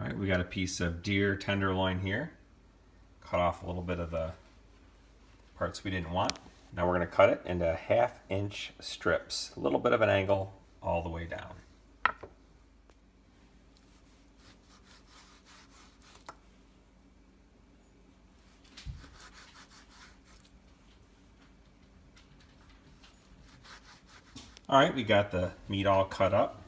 All right, we got a piece of deer tenderloin here. Cut off a little bit of the parts we didn't want. Now we're going to cut it into 1/2-inch strips, a little bit of an angle all the way down. All right, we got the meat all cut up.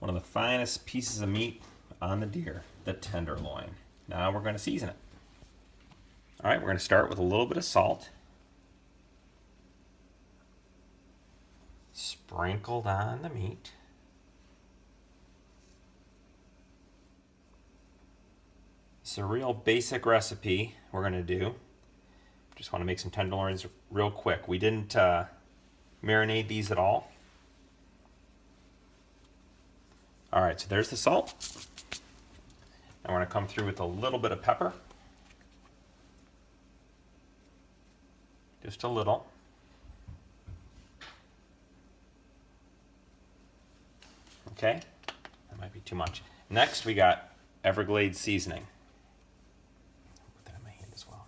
One of the finest pieces of meat on the deer, the tenderloin. Now we're going to season it. All right, we're going to start with a little bit of salt. Sprinkled on the meat. It's a real basic recipe we're going to do. Just want to make some tenderloins real quick. We didn't marinate these at all. All right, so there's the salt. Now we're going to come through with a little bit of pepper. Just a little. Okay, that might be too much. Next, we got Everglades seasoning. Put that in my hand as well.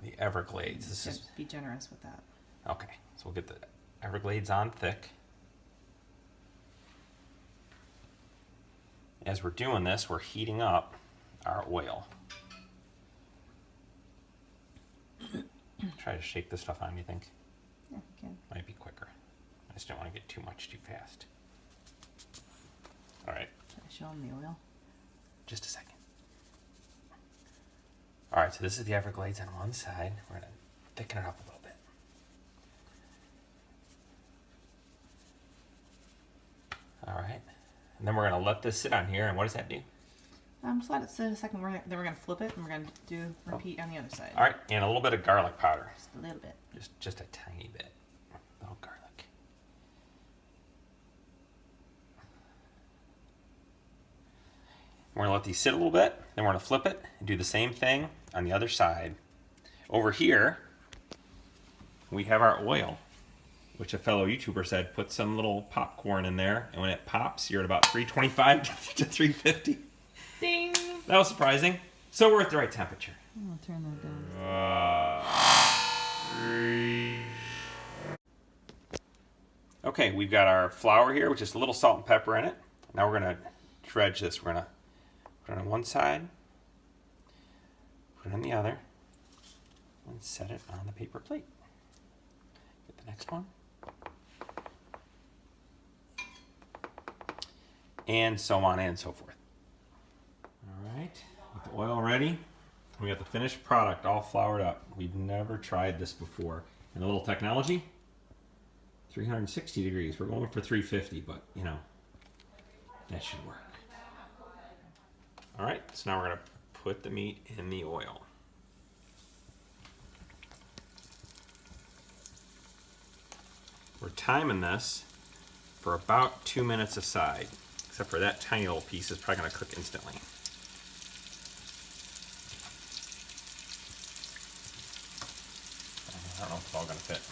The Everglades. This is. Be generous with that. Okay, so we'll get the Everglades on thick. As we're doing this, we're heating up our oil. Try to shake this stuff on, you think? Yeah, you can. Might be quicker. I just don't want to get too much too fast. All right. Should I show them the oil? Just a second. All right, so this is the Everglades on one side. We're going to thicken it up a little bit. All right. And then we're going to let this sit on here. And what does that do? Just let it sit a second. Then we're going to flip it and we're going to repeat on the other side. All right, and a little bit of garlic powder. Just a little bit. Just a tiny bit. A little garlic. We're going to let these sit a little bit. Then we're going to flip it and do the same thing on the other side. Over here, we have our oil, which a fellow YouTuber said put some little popcorn in there, and when it pops, you're at about 325 to 350. Ding! That was surprising. So we're at the right temperature. I'll turn that down. Okay, we've got our flour here with just a little salt and pepper in it. Now we're going to dredge this. We're going to put it on one side, put it on the other, and set it on the paper plate. Get the next one. And so on and so forth. All right, with the oil ready, we got the finished product all floured up. We've never tried this before. And a little technology, 360 degrees. We're going for 350, but you know, that should work. All right, so now we're gonna put the meat in the oil. We're timing this for about 2 minutes aside, except for that tiny little piece is probably gonna cook instantly. I don't know if it's all gonna fit.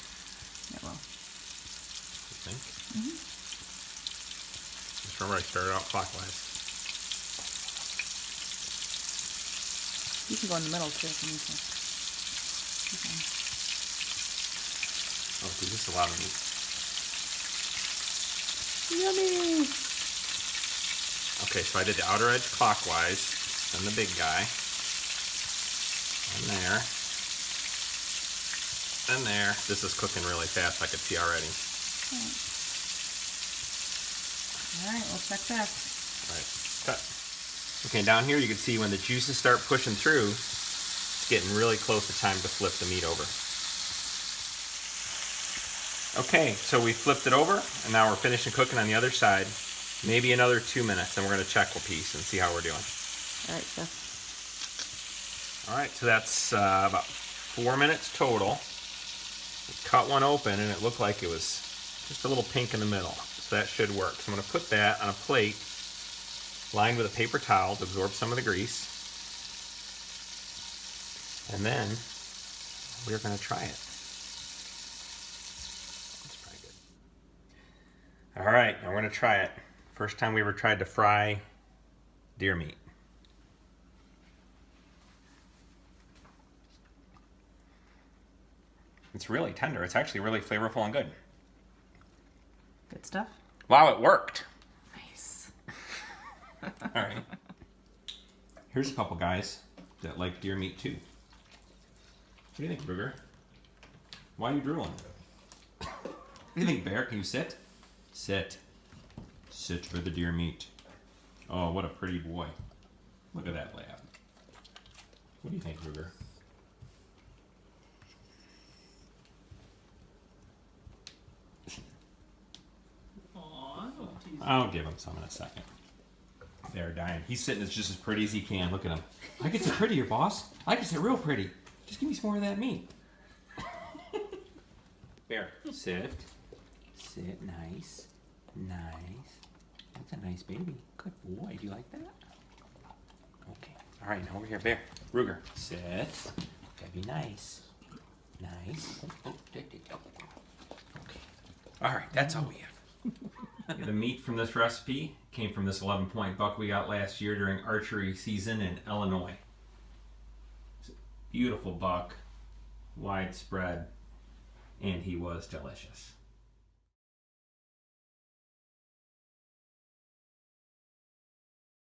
It will. You think? Mm-hmm. Just remember I started out clockwise. You can go in the middle too if you need to. Okay. Oh, dude, this is a lot of meat. Yummy! Okay, so I did the outer edge clockwise, then the big guy, and there, and there. This is cooking really fast, I could see already. Alright, we'll check back. Alright, cut. Okay, down here you can see when the juices start pushing through, it's getting really close to time to flip the meat over. Okay, so we flipped it over, and now we're finishing cooking on the other side. Maybe another 2 minutes, and we're going to check a piece and see how we're doing. Alright, Chef. Alright, so that's about 4 minutes total. We cut one open, and it looked like it was just a little pink in the middle. So that should work. So I'm going to put that on a plate lined with a paper towel to absorb some of the grease. And then we're going to try it. That's pretty good. All right, now we're going to try it. First time we ever tried to fry deer meat. It's really tender. It's actually really flavorful and good. Good stuff. Wow, it worked. Nice. All right. Here's a couple guys that like deer meat too. What do you think, Ruger? Why are you drooling? What do you think, Bear? Can you sit? Sit. Sit for the deer meat. Oh, what a pretty boy. Look at that lab. What do you think, Ruger? I'll give him some in a second. They're dying. He's sitting just as pretty as he can. Look at him. I can sit prettier, boss. I can sit real pretty. Just give me some more of that meat. Bear, sit. Sit, nice. Nice. That's a nice baby. Good boy. Do you like that? Okay. All right, now over here, Bear. Ruger, sit. Gotta be nice. Nice. Oh, there you go. Okay. All right, that's all we have. The meat from this recipe came from this 11-point buck we got last year during archery season in Illinois. It's a beautiful buck, widespread, and he was delicious.